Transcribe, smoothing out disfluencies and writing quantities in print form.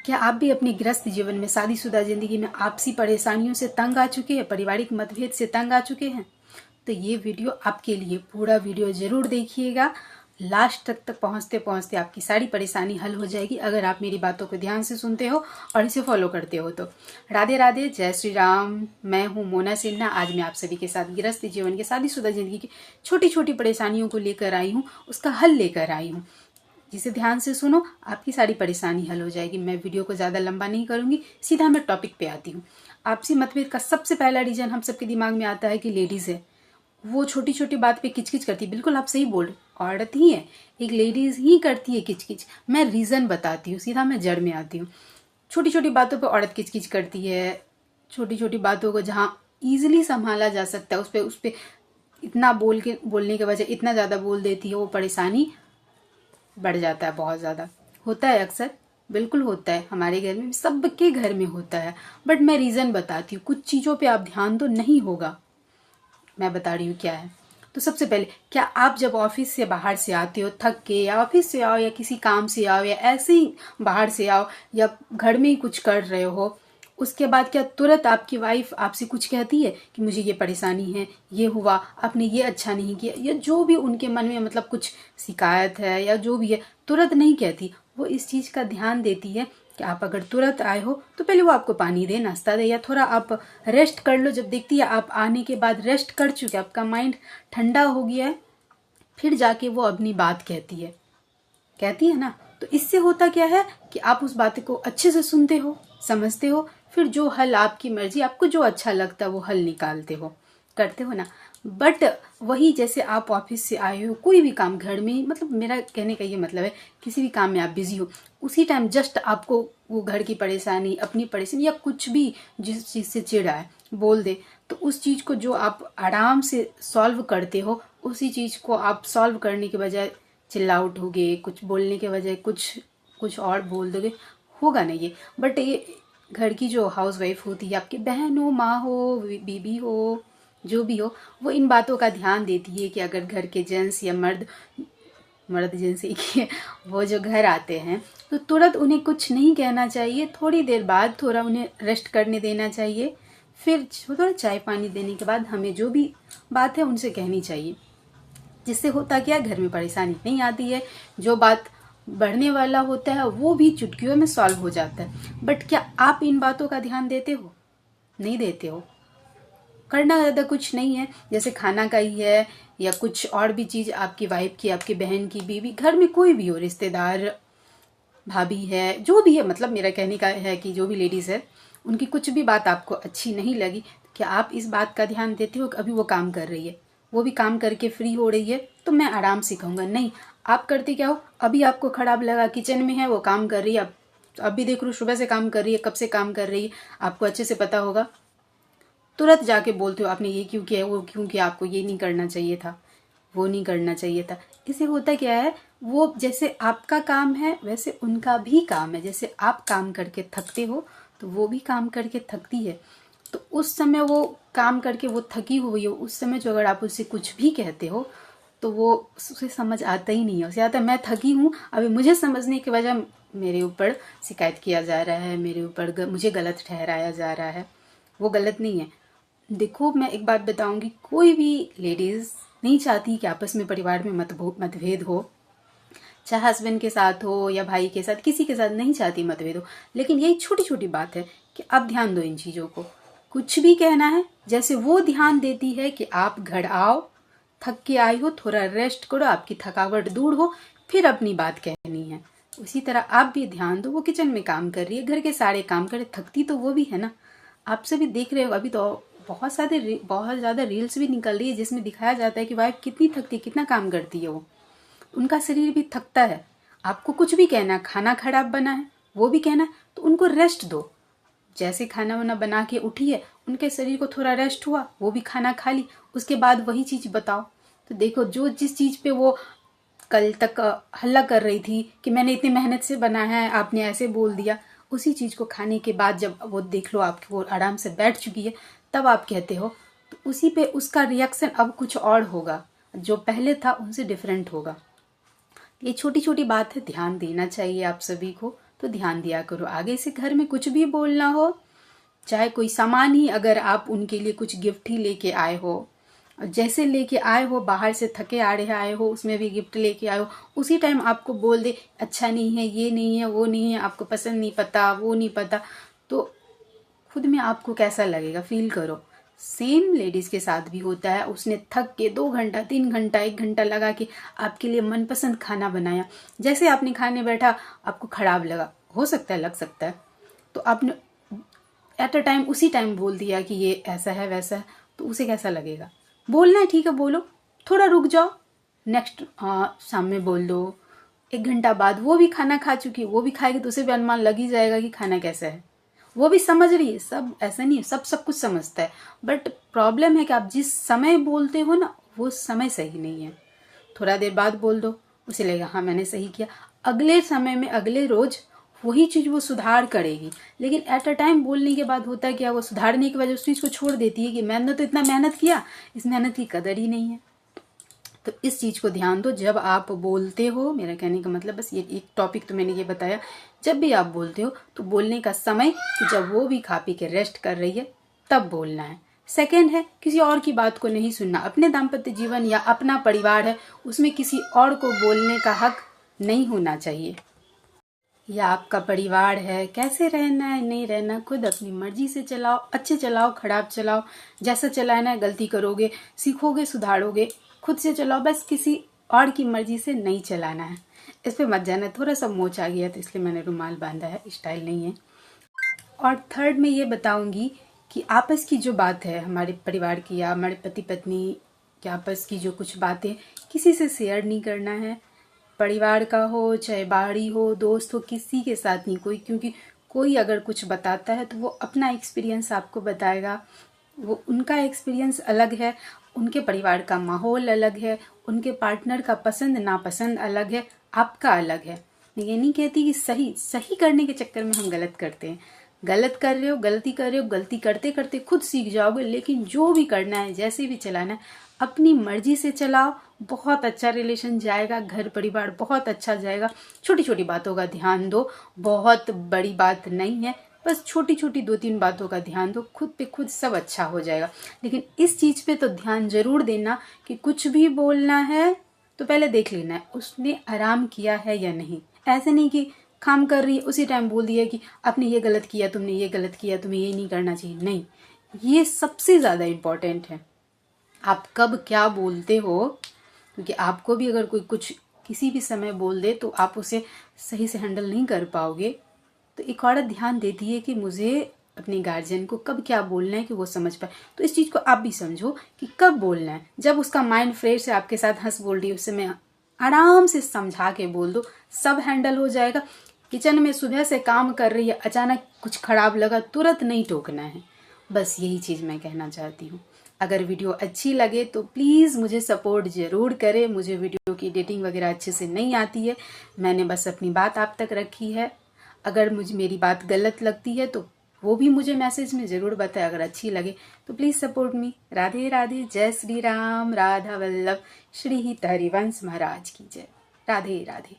क्या आप भी अपने गृहस्थ जीवन में, शादीशुदा जिंदगी में आपसी परेशानियों से तंग आ चुके हैं, पारिवारिक मतभेद से तंग आ चुके हैं? तो ये वीडियो आपके लिए, पूरा वीडियो जरूर देखिएगा। लास्ट तक पहुंचते पहुंचते आपकी सारी परेशानी हल हो जाएगी अगर आप मेरी बातों को ध्यान से सुनते हो और इसे फॉलो करते हो तो। राधे राधे, जय श्री राम। मैं हूं मोना सिन्हा। आज मैं आप सभी के साथ गृहस्थ जीवन के, शादीशुदा जिंदगी की छोटी छोटी परेशानियों को लेकर आई हूँ, उसका हल लेकर आई हूँ। जिसे ध्यान से सुनो, आपकी सारी परेशानी हल हो जाएगी। मैं वीडियो को ज़्यादा लंबा नहीं करूंगी, सीधा मैं टॉपिक पे आती हूँ। आपसी मतभेद का सबसे पहला रीजन हम सबके दिमाग में आता है कि लेडीज़ है, वो छोटी छोटी बात पे किचकिच करती है। बिल्कुल आप सही बोल, औरत ही है, एक लेडीज़ ही करती है किचकिच। मैं रीज़न बताती हूँ, सीधा मैं जड़ में आती हूँ। छोटी छोटी बातों पे औरत किचकिच करती है। छोटी छोटी बातों को जहाँ ईजिली संभाला जा सकता है उस पर इतना बोलने के वजह इतना ज़्यादा बोल देती है, वो परेशानी बढ़ जाता है। बहुत ज़्यादा होता है, अक्सर बिल्कुल होता है, हमारे घर में, सबके घर में होता है। बट मैं रीज़न बताती हूँ, कुछ चीज़ों पे आप ध्यान दो, नहीं होगा। मैं बता रही हूँ क्या है। तो सबसे पहले, क्या आप जब ऑफिस से बाहर से आते हो थक के, या ऑफिस से आओ या किसी काम से आओ या ऐसे ही बाहर से आओ या घर में ही कुछ कर रहे हो, उसके बाद क्या तुरंत आपकी वाइफ आपसे कुछ कहती है कि मुझे ये परेशानी है, ये हुआ, आपने ये अच्छा नहीं किया, या जो भी उनके मन में मतलब कुछ शिकायत है या जो भी है, तुरंत नहीं कहती। वो इस चीज़ का ध्यान देती है कि आप अगर तुरंत आए हो तो पहले वो आपको पानी दे, नाश्ता दे, या थोड़ा आप रेस्ट कर लो। जब देखती है आप आने के बाद रेस्ट कर चुके, आपका माइंड ठंडा हो गया है, फिर जाके वो अपनी बात कहती है ना। तो इससे होता क्या है कि आप उस बात को अच्छे से सुनते हो, समझते हो, फिर जो हल आपकी मर्जी, आपको जो अच्छा लगता है वो हल निकालते हो, करते हो ना। बट वही जैसे आप ऑफिस से आए हो, कोई भी काम घर में, मतलब मेरा कहने का ये मतलब है, किसी भी काम में आप बिजी हो, उसी टाइम जस्ट आपको वो घर की परेशानी, अपनी परेशानी या कुछ भी जिस चीज़ से चिढ़ा है बोल दे, तो उस चीज़ को जो आप आराम से सॉल्व करते हो, उसी चीज़ को आप सॉल्व करने के बजाय चिल्ला उठोगे, कुछ बोलने के बजाय कुछ और बोल दोगे, होगा नहीं ये। बट ये घर की जो हाउस वाइफ होती है, आपकी बहन हो, माँ हो, बीबी हो, जो भी हो, वो इन बातों का ध्यान देती है कि अगर घर के जेंट्स या मर्द जिनसे कि वो जो घर आते हैं तो तुरंत उन्हें कुछ नहीं कहना चाहिए। थोड़ी देर बाद थोड़ा उन्हें रेस्ट करने देना चाहिए, फिर थोड़ा चाय पानी देने के बाद हमें जो भी बात है उनसे कहनी चाहिए। जिससे होता क्या, घर में परेशानी नहीं आती है, जो बात बढ़ने वाला होता है वो भी चुटकियों में सॉल्व हो जाता है। बट क्या आप इन बातों का ध्यान देते हो? नहीं देते हो। करना ज़्यादा कुछ नहीं है, जैसे खाना का ही है या कुछ और भी चीज़, आपकी वाइफ की, आपकी बहन की, बीवी, घर में कोई भी हो, रिश्तेदार, भाभी है, जो भी है, मतलब मेरा कहने का है कि जो भी लेडीज़ है, उनकी कुछ भी बात आपको अच्छी नहीं लगी, क्या आप इस बात का ध्यान देते हो कि अभी वो काम कर रही है, वो भी काम करके फ्री हो रही है तो मैं आराम से कहूँगा? नहीं, आप करते क्या हो, अभी आपको खराब लगा, किचन में है, वो काम कर रही है, अब भी देख लो सुबह से काम कर रही है, कब से काम कर रही है, आपको अच्छे से पता होगा, तुरंत जाके बोलते हो आपने ये क्यों किया, वो क्यों किया, आपको ये नहीं करना चाहिए था, वो नहीं करना चाहिए था। इससे होता क्या है, वो जैसे आपका काम है वैसे उनका भी काम है। जैसे आप काम करके थकते हो तो वो भी काम करके थकती है। तो उस समय वो काम करके वो थकी हुई हो, उस समय जो अगर आप उससे कुछ भी कहते हो तो वो उसे समझ आता ही नहीं है। उसे आता है मैं थकी हूँ, अभी मुझे समझने की वजह मेरे ऊपर शिकायत किया जा रहा है, मेरे ऊपर मुझे गलत ठहराया जा रहा है। वो गलत नहीं है। देखो, मैं एक बात बताऊंगी, कोई भी लेडीज नहीं चाहती कि आपस में परिवार में मतभेद हो, चाहे हस्बैंड के साथ हो या भाई के साथ, किसी के साथ नहीं चाहती मतभेद हो। लेकिन यही छोटी छोटी बात है कि आप ध्यान दो इन चीज़ों को। कुछ भी कहना है, जैसे वो ध्यान देती है कि आप घर आओ, थक के आई हो, थोड़ा रेस्ट करो, आपकी थकावट दूर हो, फिर अपनी बात कहनी है, उसी तरह आप भी ध्यान दो। वो किचन में काम कर रही है, घर के सारे काम करे, थकती तो वो भी है ना। आप सभी देख रहे हो, अभी तो बहुत ज़्यादा रील्स भी निकल रही है जिसमें दिखाया जाता है कि वाइफ कितनी थकती, कितना काम करती है वो, उनका शरीर भी थकता है। आपको कुछ भी कहना, खाना खराब बना है वो भी कहना, तो उनको रेस्ट दो। जैसे खाना वाना बना के उठी है, उनके शरीर को थोड़ा रेस्ट हुआ, वो भी खाना खा ली, उसके बाद वही चीज़ बताओ। तो देखो, जो जिस चीज़ पे वो कल तक हल्ला कर रही थी कि मैंने इतनी मेहनत से बनाया है, आपने ऐसे बोल दिया, उसी चीज़ को खाने के बाद जब वो देख लो आपकी वो आराम से बैठ चुकी है, तब आप कहते हो, तो उसी पे उसका रिएक्शन अब कुछ और होगा, जो पहले था उनसे डिफरेंट होगा। ये छोटी छोटी बात है, ध्यान देना चाहिए आप सभी को। तो ध्यान दिया करो। आगे से घर में कुछ भी बोलना हो, चाहे कोई सामान ही, अगर आप उनके लिए कुछ गिफ्ट ही लेके आए हो, जैसे लेके आए हो, बाहर से थके आड़े आए हो, उसमें भी गिफ्ट लेके आए हो, उसी टाइम आपको बोल दे अच्छा नहीं है, ये नहीं है, वो नहीं है, आपको पसंद नहीं, पता वो नहीं पता, तो खुद में आपको कैसा लगेगा, फील करो। सेम लेडीज के साथ भी होता है। उसने थक के 2 घंटा 3 घंटा 1 घंटा लगा के आपके लिए मनपसंद खाना बनाया, जैसे आपने खाने बैठा आपको खराब लगा, हो सकता है, लग सकता है, तो आपने एट अ टाइम उसी टाइम बोल दिया कि ये ऐसा है वैसा है, तो उसे कैसा लगेगा। बोलना है ठीक है बोलो, थोड़ा रुक जाओ, नेक्स्ट सामने बोल दो। 1 घंटा बाद वो भी खाना खा चुकी है, वो भी खाएगी, तो उसे भी अनुमान लग ही जाएगा कि खाना कैसा है। वो भी समझ रही है, सब ऐसा नहीं है, सब कुछ समझता है, बट प्रॉब्लम है कि आप जिस समय बोलते हो ना, वो समय सही नहीं है। थोड़ा देर बाद बोल दो, उसे लगेगा हाँ मैंने सही किया, अगले समय में अगले रोज वही चीज वो सुधार करेगी। लेकिन एट अ टाइम बोलने के बाद होता है क्या, वो सुधारने की वजह उस चीज को छोड़ देती है कि मैंने तो इतना मेहनत किया, इस मेहनत की कदर ही नहीं है। तो इस चीज को ध्यान दो जब आप बोलते हो। मेरा कहने का मतलब बस ये एक टॉपिक तो मैंने ये बताया, जब भी आप बोलते हो तो बोलने का समय कि जब वो भी खा पी के रेस्ट कर रही है तब बोलना है। सेकेंड है, किसी और की बात को नहीं सुनना। अपने दाम्पत्य जीवन या अपना परिवार है, उसमें किसी और को बोलने का हक नहीं होना चाहिए। या आपका परिवार है, कैसे रहना है नहीं रहना खुद अपनी मर्जी से चलाओ, अच्छे चलाओ खराब चलाओ, जैसा चलाना है, गलती करोगे सीखोगे सुधारोगे, खुद से चलाओ, बस किसी और की मर्जी से नहीं चलाना है। इस पे मत जाना। थोड़ा सा मोच आ गया तो इसलिए मैंने रुमाल बांधा है, स्टाइल नहीं है। और थर्ड में ये बताऊंगी कि आपस की जो बात है हमारे परिवार की या हमारे पति पत्नी के आपस की जो कुछ बातें, किसी से शेयर नहीं करना है। परिवार का हो चाहे बाहरी हो, दोस्त हो, किसी के साथ नहीं कोई, क्योंकि कोई अगर कुछ बताता है तो वो अपना एक्सपीरियंस आपको बताएगा, वो उनका एक्सपीरियंस अलग है, उनके परिवार का माहौल अलग है, उनके पार्टनर का पसंद नापसंद अलग है, आपका अलग है। मैं ये नहीं कहती कि सही करने के चक्कर में हम गलत करते हैं। गलत कर रहे हो, गलती कर रहे हो, गलती करते करते खुद सीख जाओगे, लेकिन जो भी करना है, जैसे भी चलाना है, अपनी मर्जी से चलाओ। बहुत अच्छा रिलेशन जाएगा, घर परिवार बहुत अच्छा जाएगा। छोटी छोटी बातों का ध्यान दो, बहुत बड़ी बात नहीं है, बस छोटी छोटी 2-3 बातों का ध्यान दो, खुद पे खुद सब अच्छा हो जाएगा। लेकिन इस चीज पे तो ध्यान जरूर देना कि कुछ भी बोलना है तो पहले देख लेना है उसने आराम किया है या नहीं। ऐसे नहीं कि काम कर रही है उसी टाइम बोल दिया कि आपने ये गलत किया, तुमने ये गलत किया, तुम्हें ये नहीं करना चाहिए। नहीं, ये सबसे ज्यादा इम्पोर्टेंट है, आप कब क्या बोलते हो। क्योंकि आपको भी अगर कोई कुछ किसी भी समय बोल दे तो आप उसे सही से हैंडल नहीं कर पाओगे। तो एक औरत ध्यान देती है कि मुझे अपने गार्जियन को कब क्या बोलना है कि वो समझ पाए। तो इस चीज को आप भी समझो कि कब बोलना है। जब उसका माइंड फ्रेश है, आपके साथ हंस बोल रही है, उस समय आराम से समझा के बोल दो, सब हैंडल हो जाएगा। किचन में सुबह से काम कर रही है, अचानक कुछ खराब लगा, तुरंत नहीं टोकना है। बस यही चीज मैं कहना चाहती हूँ। अगर वीडियो अच्छी लगे तो प्लीज़ मुझे सपोर्ट ज़रूर करें। मुझे वीडियो की एडिटिंग वगैरह अच्छे से नहीं आती है, मैंने बस अपनी बात आप तक रखी है। अगर मुझे मेरी बात गलत लगती है तो वो भी मुझे मैसेज में ज़रूर बताएं। अगर अच्छी लगे तो please support me. Radhe Radhe, जय श्री राम, राधा वल्लभ, श्री हित हरिवंश महाराज की जय। राधे राधे।